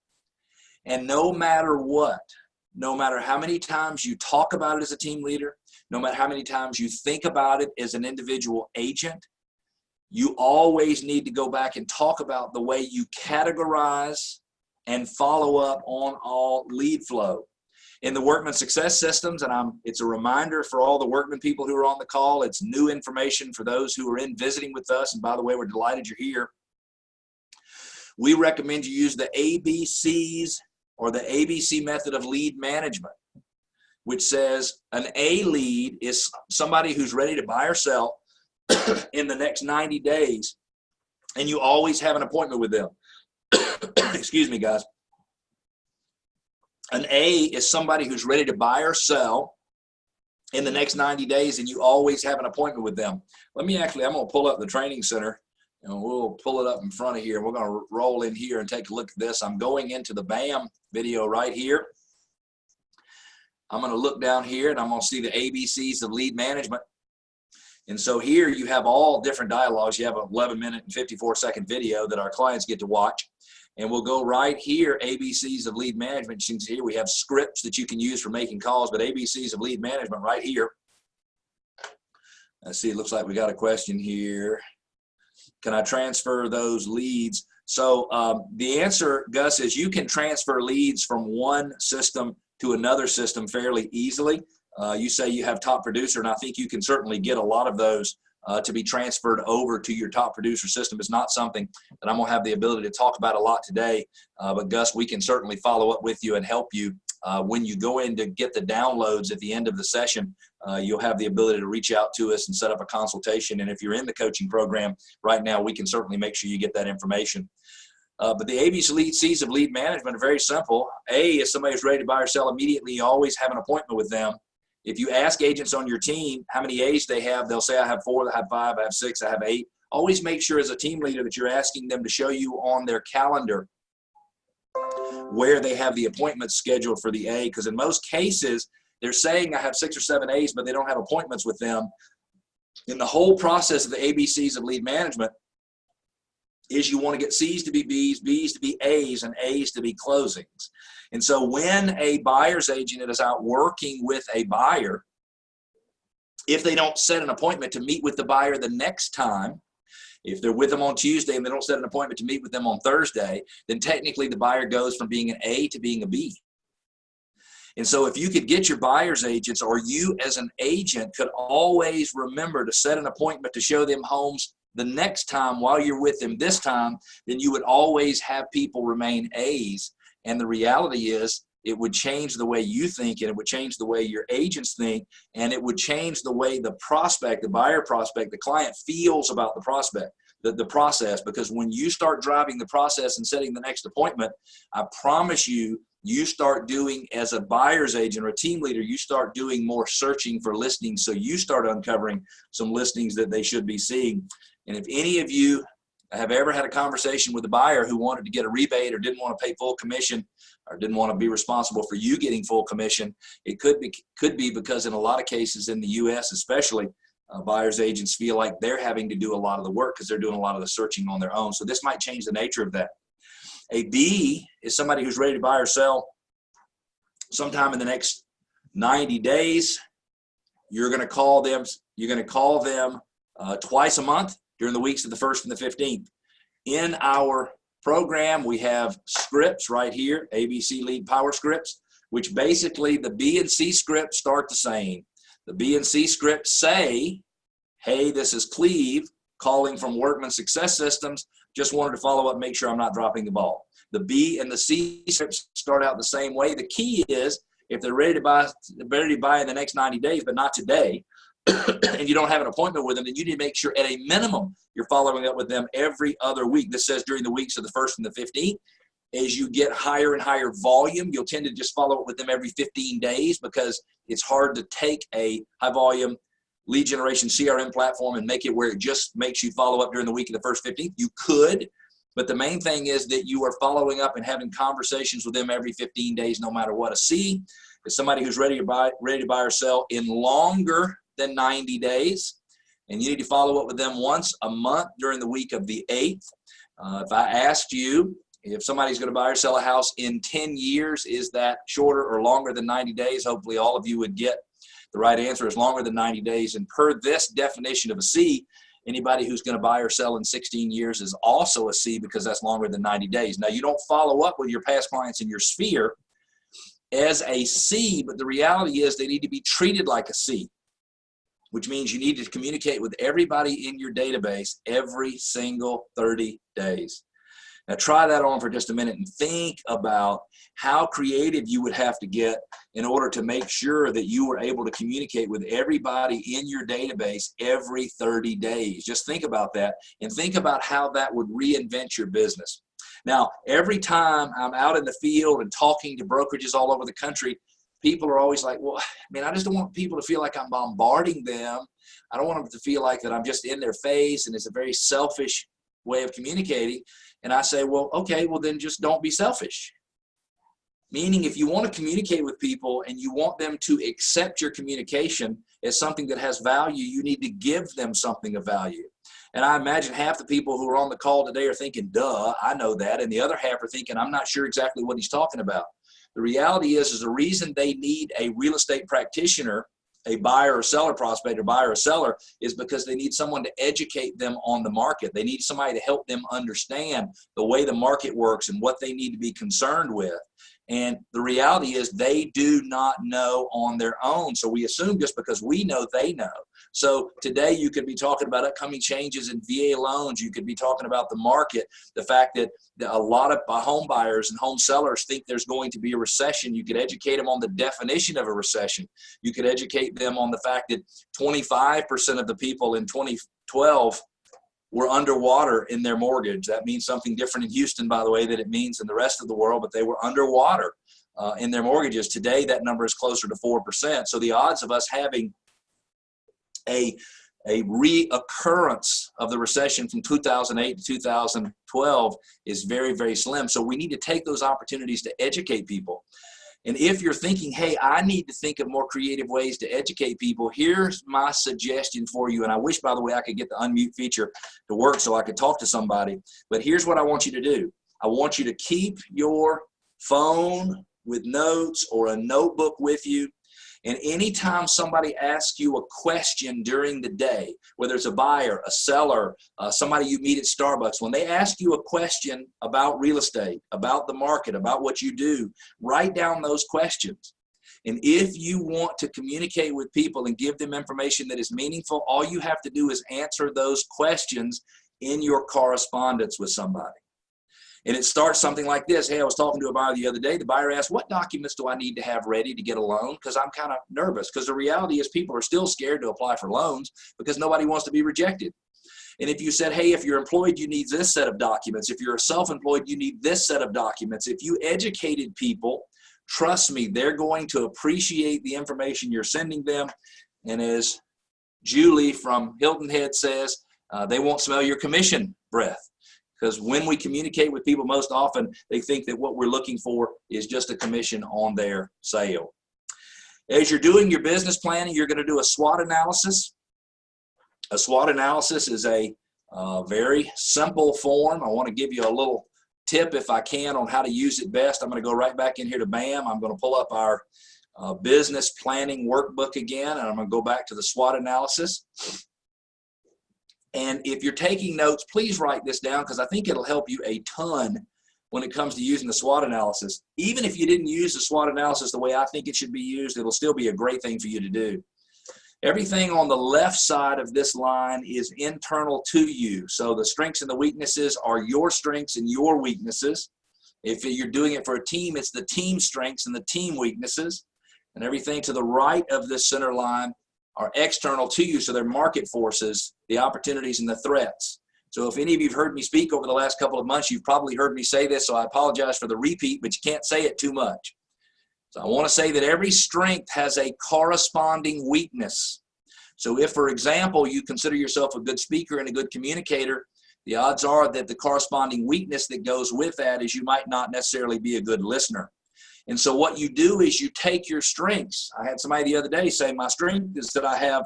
A: And no matter what, no matter how many times you talk about it as a team leader, no matter how many times you think about it as an individual agent, you always need to go back and talk about the way you categorize and follow up on all lead flow. In the Workman Success Systems, and it's a reminder for all the Workman people who are on the call, it's new information for those who are in visiting with us, and by the way, we're delighted you're here. We recommend you use the ABCs, or the ABC method of lead management, which says an A lead is somebody who's ready to buy or sell in the next 90 days, and you always have an appointment with them. Excuse me, guys. An A is somebody who's ready to buy or sell in the next 90 days, and you always have an appointment with them. I'm going to pull up the training center, and we'll pull it up in front of here. We're going to roll in here and take a look at this. I'm going into the BAM video right here. I'm going to look down here, and I'm going to see the ABCs of lead management. And so here you have all different dialogues. You have an 11-minute and 54-second video that our clients get to watch. And we'll go right here, ABCs of lead management. You can see here we have scripts that you can use for making calls, but ABCs of lead management right here. Let's see, it looks like we got a question here. Can I transfer those leads? So the answer, Gus, is you can transfer leads from one system to another system fairly easily. You say you have top producer, and I think you can certainly get a lot of those to be transferred over to your top producer system. It's not something that I'm going to have the ability to talk about a lot today, but Gus, we can certainly follow up with you and help you. When you go in to get the downloads at the end of the session, you'll have the ability to reach out to us and set up a consultation. And if you're in the coaching program right now, we can certainly make sure you get that information. But the ABCs of lead management are very simple. A is somebody who's ready to buy or sell immediately. You always have an appointment with them. If you ask agents on your team how many A's they have, they'll say, I have 4, I have 5, I have 6, I have 8. Always make sure as a team leader that you're asking them to show you on their calendar where they have the appointments scheduled for the A, because in most cases, they're saying I have 6 or 7 A's, but they don't have appointments with them. In the whole process of the ABCs of lead management is you want to get C's to be B's, B's to be A's, and A's to be closings. And so when a buyer's agent is out working with a buyer, if they don't set an appointment to meet with the buyer the next time, if they're with them on Tuesday and they don't set an appointment to meet with them on Thursday, then technically the buyer goes from being an A to being a B. And so if you could get your buyer's agents, or you as an agent could always remember to set an appointment to show them homes the next time while you're with them this time, then you would always have people remain A's. And the reality is it would change the way you think, and it would change the way your agents think, and it would change the way the prospect, the buyer prospect, the client feels about the prospect, the process. Because when you start driving the process and setting the next appointment, I promise you, you start doing, as a buyer's agent or a team leader, you start doing more searching for listings. So you start uncovering some listings that they should be seeing. And if any of you have ever had a conversation with a buyer who wanted to get a rebate or didn't want to pay full commission or didn't want to be responsible for you getting full commission, it could be because in a lot of cases in the U.S. especially, buyer's agents feel like they're having to do a lot of the work because they're doing a lot of the searching on their own. So this might change the nature of that. A B is somebody who's ready to buy or sell sometime in the next 90 days. You're going to call them twice a month during the weeks of the 1st and the 15th. In our program, we have scripts right here, ABC Lead Power Scripts, which basically the B and C scripts start the same. The B and C scripts say, hey, this is Cleve calling from Workman Success Systems. Just wanted to follow up, make sure I'm not dropping the ball. The B and the C scripts start out the same way. The key is if they're ready to buy in the next 90 days, but not today, and you don't have an appointment with them, then you need to make sure at a minimum you're following up with them every other week. This says during the weeks of the 1st and the 15th. As you get higher and higher volume, you'll tend to just follow up with them every 15 days because it's hard to take a high volume lead generation CRM platform and make it where it just makes you follow up during the week of the 1st, 15th. You could, but the main thing is that you are following up and having conversations with them every 15 days, no matter what. A C is somebody who's ready to buy or sell in longer than 90 days. And you need to follow up with them once a month during the week of the 8th. If I asked you if somebody's going to buy or sell a house in 10 years, is that shorter or longer than 90 days? Hopefully all of you would get the right answer is longer than 90 days. And per this definition of a C, Anybody who's going to buy or sell in 16 years is also a C, because that's longer than 90 days. Now, you don't follow up with your past clients in your sphere as a C, but the reality is they need to be treated like a C, which means you need to communicate with everybody in your database every single 30 days. Now, try that on for just a minute and think about how creative you would have to get in order to make sure that you were able to communicate with everybody in your database every 30 days. Just think about that, and think about how that would reinvent your business. Now, every time I'm out in the field and talking to brokerages all over the country, people are always like, well, I just don't want people to feel like I'm bombarding them. I don't want them to feel like that I'm just in their face, and it's a very selfish way of communicating. And I say, well, okay, well then just don't be selfish. Meaning, if you want to communicate with people and you want them to accept your communication as something that has value, you need to give them something of value. And I imagine half the people who are on the call today are thinking, duh, I know that. And the other half are thinking, I'm not sure exactly what he's talking about. The reality is the reason they need a real estate practitioner, a buyer or seller prospect, or buyer or seller, is because they need someone to educate them on the market. They need somebody to help them understand the way the market works and what they need to be concerned with. And the reality is they do not know on their own. So we assume just because we know, they know. So today you could be talking about upcoming changes in VA loans. You could be talking about the market, the fact that a lot of home buyers and home sellers think there's going to be a recession. You could educate them on the definition of a recession. You could educate them on the fact that 25% of the people in 2012 were underwater in their mortgage. That means something different in Houston, by the way, than it means in the rest of the world, but they were underwater in their mortgages. Today, that number is closer to 4%. So the odds of us having a reoccurrence of the recession from 2008 to 2012 is very, very slim. So we need to take those opportunities to educate people. And if you're thinking, hey, I need to think of more creative ways to educate people, here's my suggestion for you. And I wish, by the way, I could get the unmute feature to work so I could talk to somebody. But here's what I want you to do. I want you to keep your phone with notes or a notebook with you. And anytime somebody asks you a question during the day, whether it's a buyer, a seller, somebody you meet at Starbucks, when they ask you a question about real estate, about the market, about what you do, write down those questions. And if you want to communicate with people and give them information that is meaningful, all you have to do is answer those questions in your correspondence with somebody. And it starts something like this. Hey, I was talking to a buyer the other day. The buyer asked, what documents do I need to have ready to get a loan? Because I'm kind of nervous. Because the reality is people are still scared to apply for loans because nobody wants to be rejected. And if you said, hey, if you're employed, you need this set of documents. If you're self-employed, you need this set of documents. If you educated people, trust me, they're going to appreciate the information you're sending them. And as Julie from Hilton Head says, they won't smell your commission breath. Because when we communicate with people, most often they think that what we're looking for is just a commission on their sale. As you're doing your business planning, you're going to do a SWOT analysis. A SWOT analysis is a very simple form. I want to give you a little tip, if I can, on how to use it best. I'm going to go right back in here to BAM. I'm going to pull up our business planning workbook again, and I'm going to go back to the SWOT analysis. And if you're taking notes, please write this down because I think it'll help you a ton when it comes to using the SWOT analysis. Even if you didn't use the SWOT analysis the way I think it should be used, it'll still be a great thing for you to do. Everything on the left side of this line is internal to you. So the strengths and the weaknesses are your strengths and your weaknesses. If you're doing it for a team, it's the team strengths and the team weaknesses. And everything to the right of this center line are external to you, so they're market forces, the opportunities and the threats. So if any of you have heard me speak over the last couple of months, you've probably heard me say this, so I apologize for the repeat, but you can't say it too much. So I want to say that every strength has a corresponding weakness. So if, for example, you consider yourself a good speaker and a good communicator, the odds are that the corresponding weakness that goes with that is you might not necessarily be a good listener. And so what you do is you take your strengths. I had somebody the other day say, my strength is that I have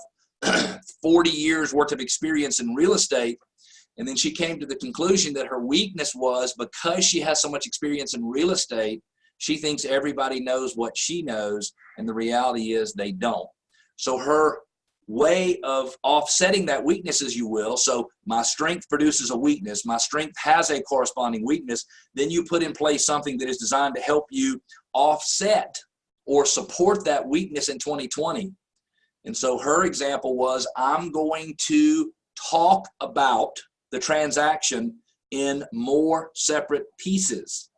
A: 40 years worth of experience in real estate. And then she came to the conclusion that her weakness was because she has so much experience in real estate, she thinks everybody knows what she knows. And the reality is they don't. So her way of offsetting that weakness, as you will. So my strength produces a weakness. My strength has a corresponding weakness. Then you put in place something that is designed to help you offset or support that weakness in 2020. And so her example was, I'm going to talk about the transaction in more separate pieces.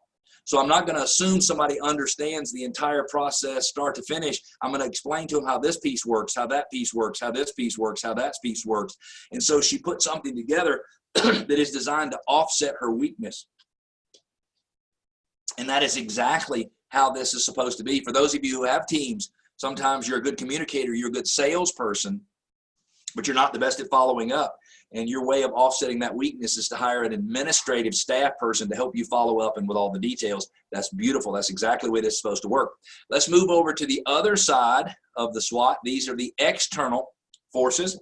A: So I'm not going to assume somebody understands the entire process start to finish. I'm going to explain to them how this piece works, how that piece works, how this piece works, how that piece works. And so she put something together that is designed to offset her weakness. And that is exactly how this is supposed to be. For those of you who have teams, sometimes you're a good communicator, you're a good salesperson, but you're not the best at following up. And your way of offsetting that weakness is to hire an administrative staff person to help you follow up and with all the details. That's beautiful. That's exactly the way this is supposed to work. Let's move over to the other side of the SWOT. These are the external forces.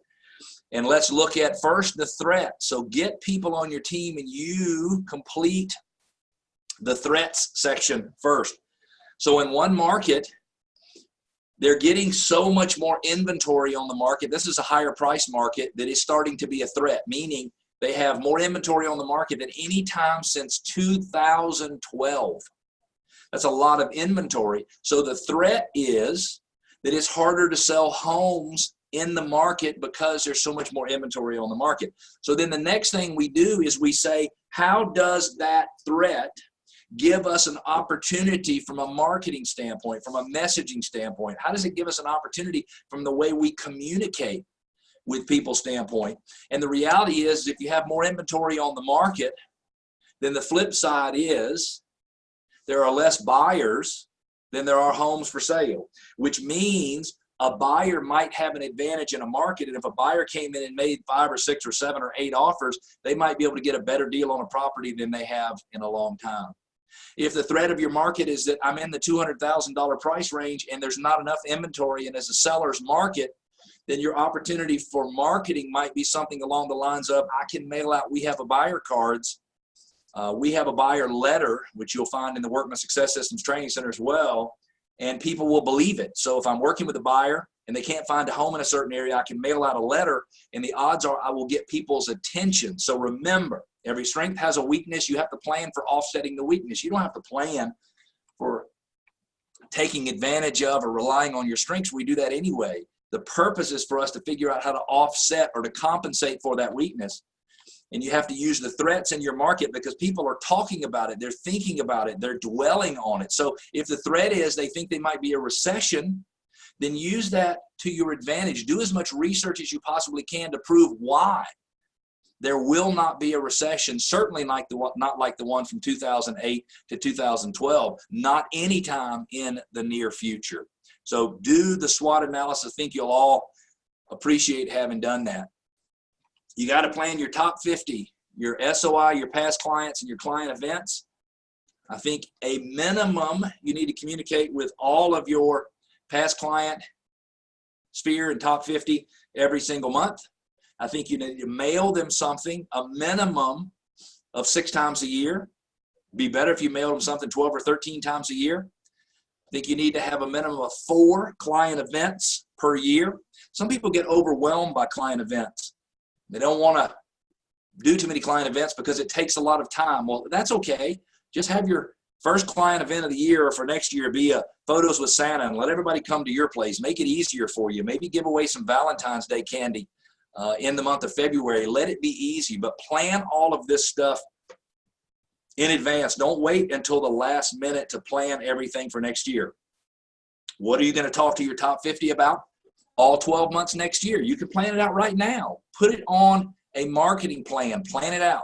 A: And let's look at first the threat. So get people on your team and you complete the threats section first. So in one market, they're getting so much more inventory on the market. This is a higher price market that is starting to be a threat, meaning they have more inventory on the market than any time since 2012. That's a lot of inventory. So the threat is that it's harder to sell homes in the market because there's so much more inventory on the market. So then the next thing we do is we say, how does that threat give us an opportunity from a marketing standpoint, from a messaging standpoint? How does it give us an opportunity from the way we communicate with people's standpoint? And the reality is, if you have more inventory on the market, then the flip side is there are less buyers than there are homes for sale, which means a buyer might have an advantage in a market. And if a buyer came in and made 5 or 6 or 7 or 8 offers, they might be able to get a better deal on a property than they have in a long time. If the threat of your market is that I'm in the $200,000 price range and there's not enough inventory and as a seller's market, then your opportunity for marketing might be something along the lines of, I can mail out, we have a buyer cards, we have a buyer letter, which you'll find in the Workman Success Systems Training Center as well, and people will believe it. So if I'm working with a buyer and they can't find a home in a certain area, I can mail out a letter and the odds are I will get people's attention. So remember, every strength has a weakness. You have to plan for offsetting the weakness. You don't have to plan for taking advantage of or relying on your strengths. We do that anyway. The purpose is for us to figure out how to offset or to compensate for that weakness. And you have to use the threats in your market because people are talking about it. They're thinking about it. They're dwelling on it. So if the threat is they think they might be a recession, then use that to your advantage. Do as much research as you possibly can to prove why there will not be a recession, certainly not like the one from 2008 to 2012, not anytime in the near future. So do the SWOT analysis. I think you'll all appreciate having done that. You got to plan your top 50, your SOI, your past clients, and your client events. I think a minimum, you need to communicate with all of your past client sphere and top 50 every single month. I think you need to mail them something a minimum of 6 times a year. Be better if you mail them something 12 or 13 times a year. I think you need to have a minimum of 4 client events per year. Some people get overwhelmed by client events. They don't want to do too many client events because it takes a lot of time. Well, that's okay. Just have your first client event of the year or for next year be a photos with Santa and let everybody come to your place. Make it easier for you. Maybe give away some Valentine's Day candy in the month of February. Let it be easy, but plan all of this stuff in advance. Don't wait until the last minute to plan everything for next year. What are you going to talk to your top 50 about? All 12 months next year. You can plan it out right now. Put it on a marketing plan. Plan it out.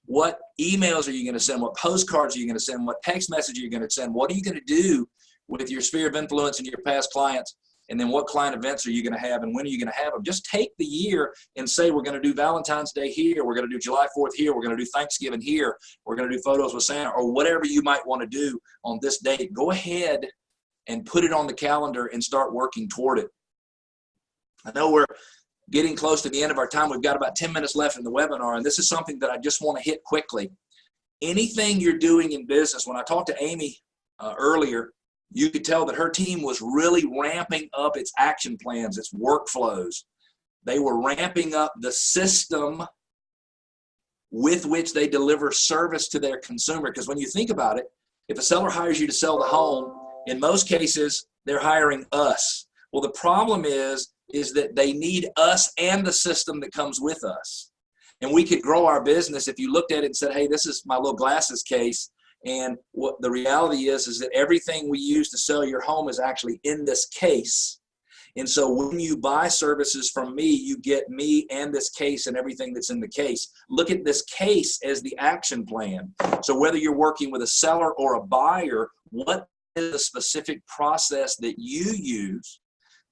A: What emails are you going to send? What postcards are you going to send? What text message are you going to send? What are you going to do with your sphere of influence and your past clients? And then what client events are you going to have and when are you going to have them? Just take the year and say, we're going to do Valentine's Day here. We're going to do July 4th here. We're going to do Thanksgiving here. We're going to do photos with Santa or whatever you might want to do on this date. Go ahead and put it on the calendar and start working toward it. I know we're getting close to the end of our time. We've got about 10 minutes left in the webinar, and this is something that I just want to hit quickly. Anything you're doing in business, when I talked to Amy earlier, you could tell that her team was really ramping up its action plans, its workflows. They were ramping up the system with which they deliver service to their consumer. Because when you think about it, if a seller hires you to sell the home, in most cases, they're hiring us. Well, the problem is that they need us and the system that comes with us. And we could grow our business if you looked at it and said, hey, this is my little glasses case. And what the reality is that everything we use to sell your home is actually in this case. And so when you buy services from me, you get me and this case and everything that's in the case. Look at this case as the action plan. So whether you're working with a seller or a buyer, what is the specific process that you use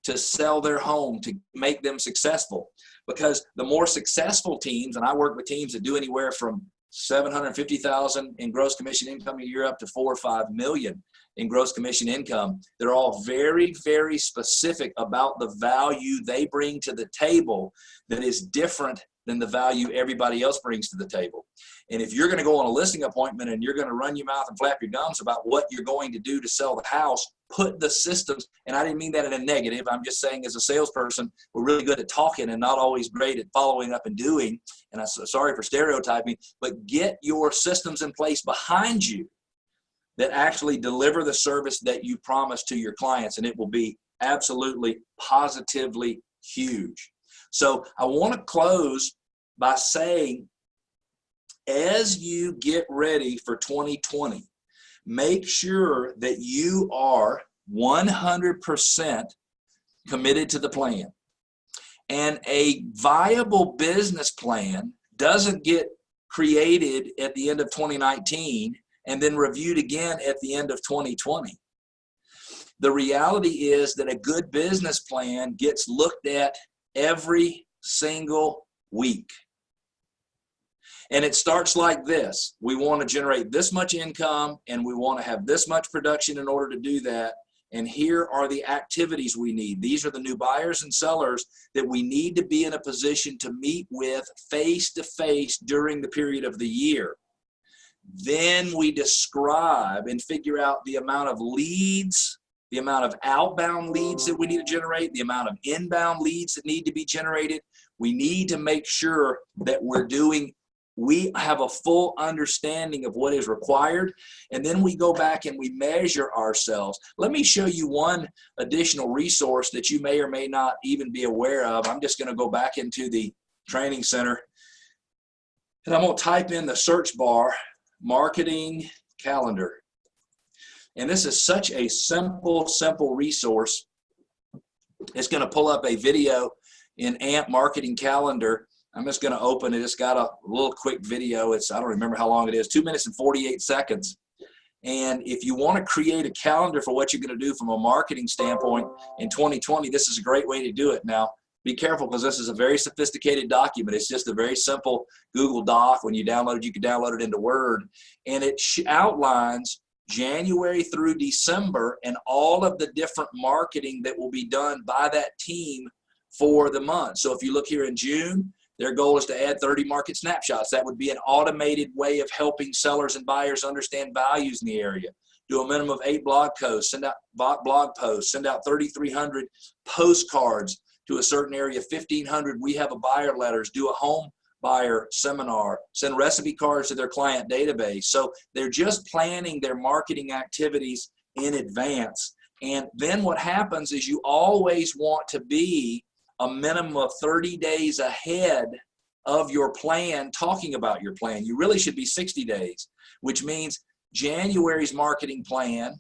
A: to sell their home, to make them successful? Because the more successful teams, and I work with teams that do anywhere from $750,000 in gross commission income a year up to $4 or $5 million in gross commission income. They're all very, very specific about the value they bring to the table that is different than the value everybody else brings to the table. And if you're going to go on a listing appointment and you're going to run your mouth and flap your gums about what you're going to do to sell the house, put the systems, and I didn't mean that in a negative. I'm just saying as a salesperson, we're really good at talking and not always great at following up and doing. And I'm sorry for stereotyping, but get your systems in place behind you that actually deliver the service that you promise to your clients, and it will be absolutely positively huge. So I want to close by saying, as you get ready for 2020, make sure that you are 100% committed to the plan. And a viable business plan doesn't get created at the end of 2019 and then reviewed again at the end of 2020. The reality is that a good business plan gets looked at every single week. And it starts like this. We want to generate this much income and we want to have this much production in order to do that. And here are the activities we need. These are the new buyers and sellers that we need to be in a position to meet with face to face during the period of the year. Then we describe and figure out the amount of leads, the amount of outbound leads that we need to generate, the amount of inbound leads that need to be generated. We need to make sure that we have a full understanding of what is required, and then we go back and we measure ourselves. Let me show you one additional resource that you may or may not even be aware of. I'm just going to go back into the training center, and I'm going to type in the search bar, marketing calendar. And this is such a simple resource. It's going to pull up a video in AMP Marketing Calendar. I'm just going to open it. It's got a little quick video. I don't remember how long it is, 2 minutes and 48 seconds. And if you want to create a calendar for what you're going to do from a marketing standpoint in 2020, this is a great way to do it. Now, be careful because this is a very sophisticated document. It's just a very simple Google Doc. When you download it, you can download it into Word. And it outlines January through December and all of the different marketing that will be done by that team for the month. So if you look here in June, their goal is to add 30 market snapshots. That would be an automated way of helping sellers and buyers understand values in the area. Do a minimum of 8 blog posts, send out 3,300 postcards to a certain area, 1,500 We Have a Buyer letters, do a home buyer seminar, send recipe cards to their client database. So they're just planning their marketing activities in advance. And then what happens is you always want to be a minimum of 30 days ahead of your plan, talking about your plan. You really should be 60 days, which means January's marketing plan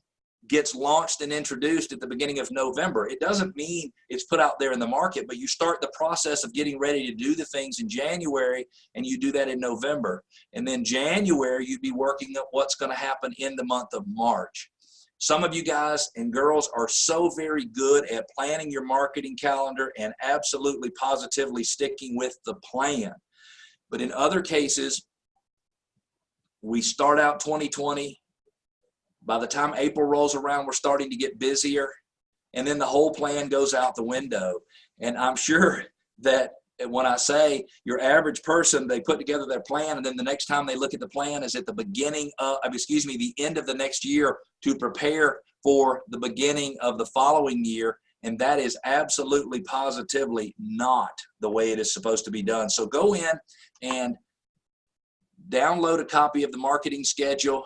A: gets launched and introduced at the beginning of November. It doesn't mean it's put out there in the market, but you start the process of getting ready to do the things in January, and you do that in November. And then January, you'd be working at what's going to happen in the month of March. Some of you guys and girls are so very good at planning your marketing calendar and absolutely positively sticking with the plan. But in other cases, we start out 2020. By the time April rolls around, we're starting to get busier, and then the whole plan goes out the window. And I'm sure that when I say your average person, they put together their plan, and then the next time they look at the plan is at the the end of the next year to prepare for the beginning of the following year. And that is absolutely positively not the way it is supposed to be done. So go in and download a copy of the marketing schedule.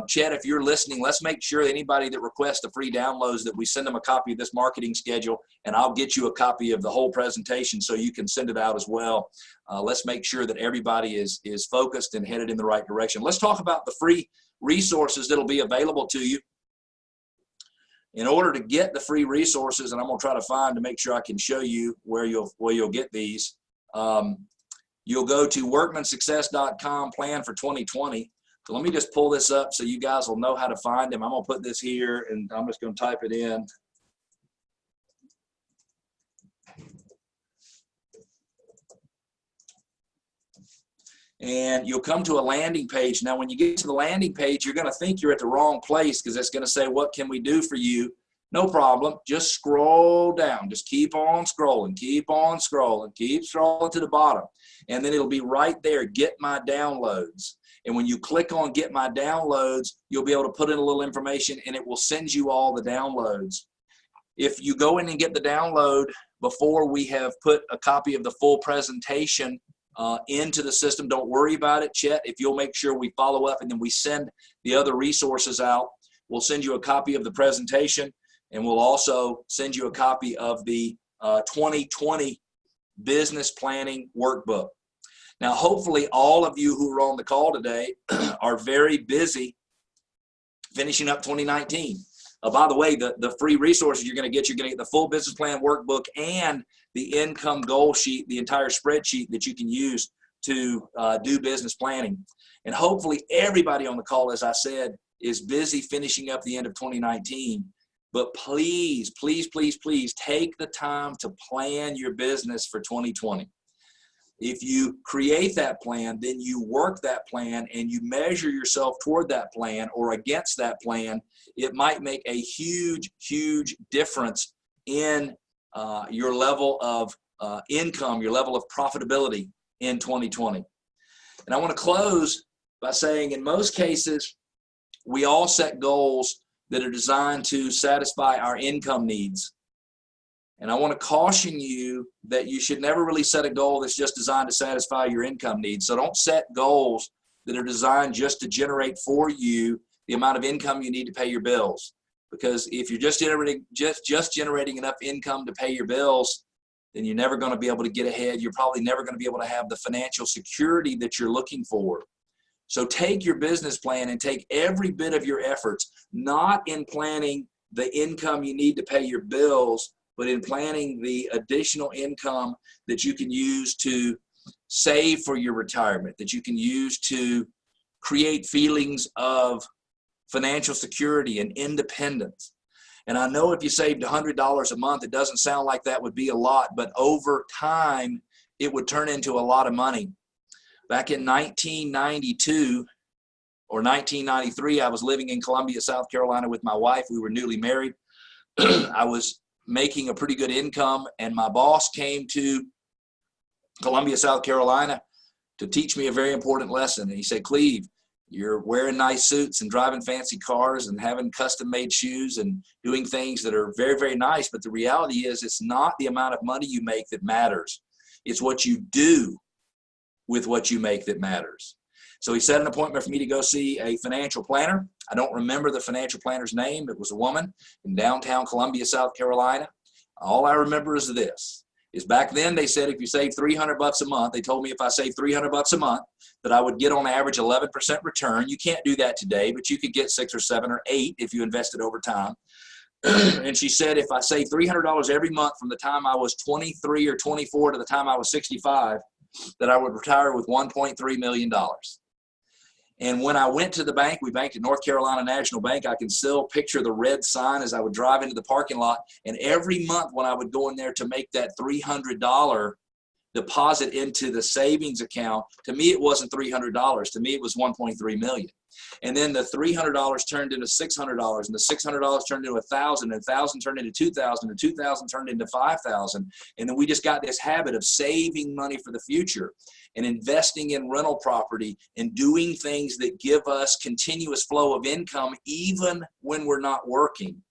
A: Chet, if you're listening, let's make sure that anybody that requests the free downloads that we send them a copy of this marketing schedule, and I'll get you a copy of the whole presentation so you can send it out as well. Let's make sure that everybody is focused and headed in the right direction. Let's talk about the free resources that'll be available to you. In order to get the free resources, and I'm going to try to find to make sure I can show you where you'll get these. You'll go to workmansuccess.com plan for 2020. So let me just pull this up so you guys will know how to find them. I'm going to put this here, and I'm just going to type it in. And you'll come to a landing page. Now, when you get to the landing page, you're going to think you're at the wrong place because it's going to say, what can we do for you? No problem. Just scroll down. Just keep on scrolling. Keep on scrolling. Keep scrolling to the bottom. And then it'll be right there, Get My Downloads. And when you click on Get My Downloads, you'll be able to put in a little information, and it will send you all the downloads. If you go in and get the download before we have put a copy of the full presentation into the system, don't worry about it, Chet. If you'll make sure we follow up and then we send the other resources out, we'll send you a copy of the presentation, and we'll also send you a copy of the 2020 business planning workbook. Now, hopefully all of you who are on the call today are very busy finishing up 2019. By the way, the free resources you're going to get the full business plan workbook and the income goal sheet, the entire spreadsheet that you can use to do business planning. And hopefully everybody on the call, as I said, is busy finishing up the end of 2019. But please, please, please, please take the time to plan your business for 2020. If you create that plan, then you work that plan and you measure yourself toward that plan or against that plan, it might make a huge, huge difference in your level of income, your level of profitability in 2020. And I want to close by saying in most cases, we all set goals that are designed to satisfy our income needs. And I want to caution you that you should never really set a goal that's just designed to satisfy your income needs. So don't set goals that are designed just to generate for you the amount of income you need to pay your bills. Because if you're just generating enough income to pay your bills, then you're never going to be able to get ahead. You're probably never going to be able to have the financial security that you're looking for. So take your business plan and take every bit of your efforts, not in planning the income you need to pay your bills, but in planning the additional income that you can use to save for your retirement, that you can use to create feelings of financial security and independence. And I know if you saved $100 a month, it doesn't sound like that would be a lot, but over time, it would turn into a lot of money. Back in 1992 or 1993, I was living in Columbia, South Carolina with my wife. We were newly married. I was making a pretty good income, and my boss came to Columbia, South Carolina to teach me a very important lesson. And he said, Cleve, you're wearing nice suits and driving fancy cars and having custom made shoes and doing things that are very, very nice. But the reality is it's not the amount of money you make that matters. It's what you do with what you make that matters. So he set an appointment for me to go see a financial planner. I don't remember the financial planner's name. It was a woman in downtown Columbia, South Carolina. All I remember is this, is back then they said if you save $300 a month, they told me if I saved $300 a month, that I would get on average 11% return. You can't do that today, but you could get 6 or 7 or 8 if you invested over time. And she said if I saved $300 every month from the time I was 23 or 24 to the time I was 65, that I would retire with $1.3 million. And when I went to the bank, we banked at North Carolina National Bank, I can still picture the red sign as I would drive into the parking lot. And every month when I would go in there to make that $300 deposit into the savings account, to me it wasn't $300. To me it was $1.3 million. And then the $300 turned into $600, and the $600 turned into $1,000, and $1,000 turned into $2,000, and $2,000 turned into $5,000. And then we just got this habit of saving money for the future and investing in rental property and doing things that give us continuous flow of income even when we're not working.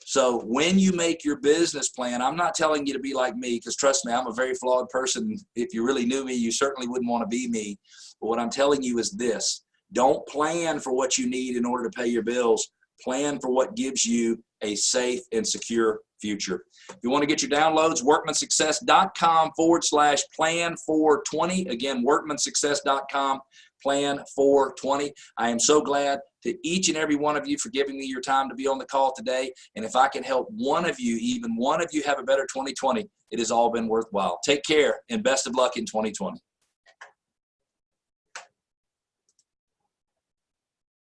A: So when you make your business plan, I'm not telling you to be like me, because trust me, I'm a very flawed person. If you really knew me, you certainly wouldn't want to be me. But what I'm telling you is this: don't plan for what you need in order to pay your bills. Plan for what gives you a safe and secure future. If you want to get your downloads, workmansuccess.com/plan420. Again, workmansuccess.com/plan420. I am so glad to each and every one of you for giving me your time to be on the call today. And if I can help one of you, even one of you, have a better 2020, it has all been worthwhile. Take care and best of luck in 2020.